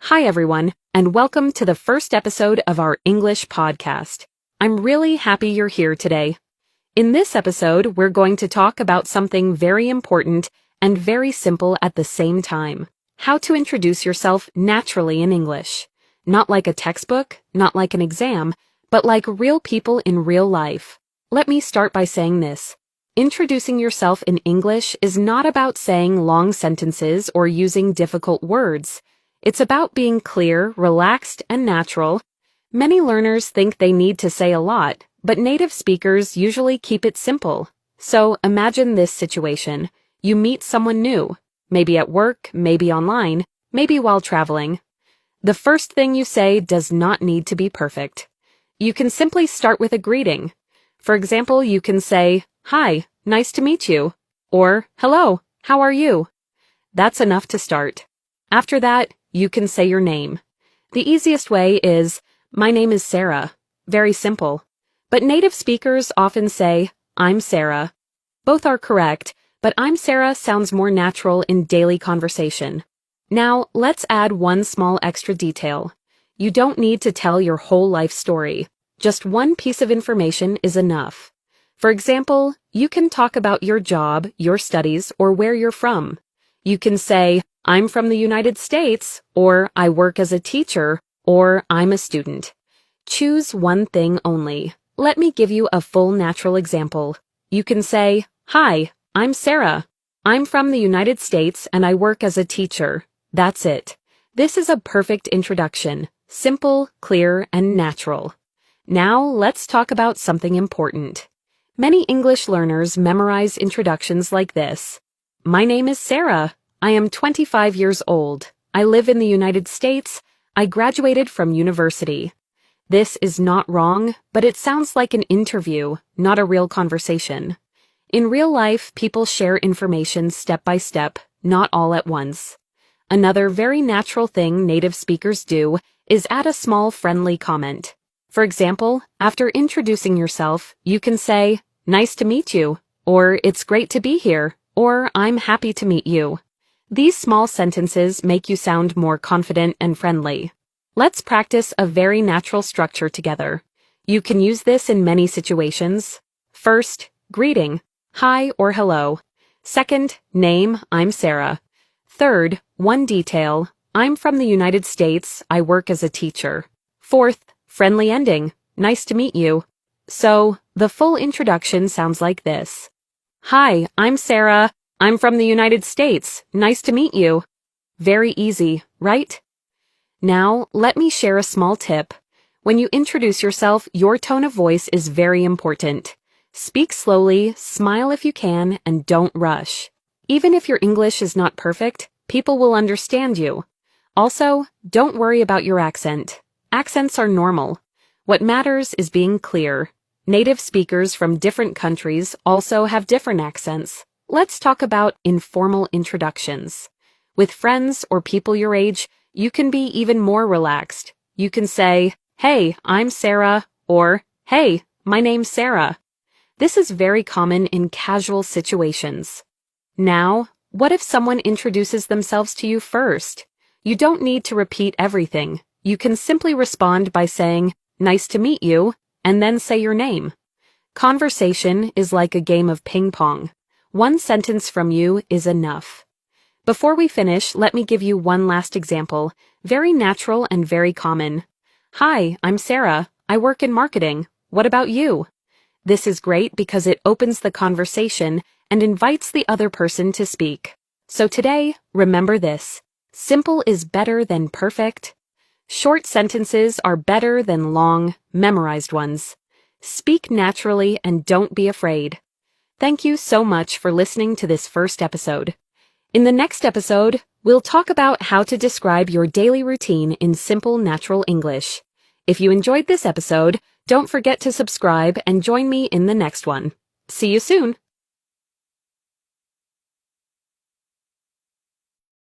Hi, everyone, and welcome to the first episode of our English podcast. I'm really happy you're here today. In this episode, we're going to talk about something very important and very simple at the same time. How to introduce yourself naturally in English. Not like a textbook, not like an exam, but like real people in real life. Let me start by saying this. Introducing yourself in English is not about saying long sentences or using difficult words. It's about being clear, relaxed, and natural. Many learners think they need to say a lot, but native speakers usually keep it simple. So imagine this situation. You meet someone new, maybe at work, maybe online, maybe while traveling. The first thing you say does not need to be perfect. You can simply start with a greeting. For example, you can say, "Hi, nice to meet you," or "Hello, how are you?" That's enough to start. After that, you can say your name. The easiest way is, "My name is Sarah." Very simple. But native speakers often say, "I'm Sarah." Both are correct, but "I'm Sarah" sounds more natural in daily conversation. Now, let's add one small extra detail. You don't need to tell your whole life story. Just one piece of information is enough. For example, you can talk about your job, your studies, or where you're from. You can say, "I'm from the United States," or "I work as a teacher," or "I'm a student." Choose one thing only. Let me give you a full natural example. You can say, "Hi, I'm Sarah. I'm from the United States and I work as a teacher." That's it. This is a perfect introduction. Simple, clear, and natural. Now, let's talk about something important. Many English learners memorize introductions like this. "My name is Sarah. I am 25 years old. I live in the United States. I graduated from university." This is not wrong, but it sounds like an interview, not a real conversation. In real life, people share information step by step, not all at once. Another very natural thing native speakers do is add a small friendly comment. For example, after introducing yourself, you can say, "Nice to meet you," or "It's great to be here," or "I'm happy to meet you." These small sentences make you sound more confident and friendly. Let's practice a very natural structure together. You can use this in many situations. First, greeting, "Hi" or "Hello." Second, name, "I'm Sarah." Third, one detail, "I'm from the United States, I work as a teacher." Fourth, friendly ending, "Nice to meet you." So, the full introduction sounds like this. "Hi, I'm Sarah. I'm from the United States. Nice to meet you." Very easy, right? Now, let me share a small tip. When you introduce yourself, your tone of voice is very important. Speak slowly, smile if you can, and don't rush. Even if your English is not perfect, people will understand you. Also, don't worry about your accent. Accents are normal. What matters is being clear. Native speakers from different countries also have different accents. Let's talk about informal introductions. With friends or people your age, you can be even more relaxed. You can say, "Hey, I'm Sarah," or "Hey, my name's Sarah." This is very common in casual situations. Now, what if someone introduces themselves to you first? You don't need to repeat everything. You can simply respond by saying, "Nice to meet you," and then say your name. Conversation is like a game of ping pong. One sentence from you is enough. Before we finish, let me give you one last example, very natural and very common. "Hi, I'm Sarah. I work in marketing. What about you?" This is great because it opens the conversation and invites the other person to speak. So today, remember this. Simple is better than perfect. Short sentences are better than long, memorized ones. Speak naturally and don't be afraid. Thank you so much for listening to this first episode. In the next episode, we'll talk about how to describe your daily routine in simple, natural English. If you enjoyed this episode, don't forget to subscribe and join me in the next one. See you soon!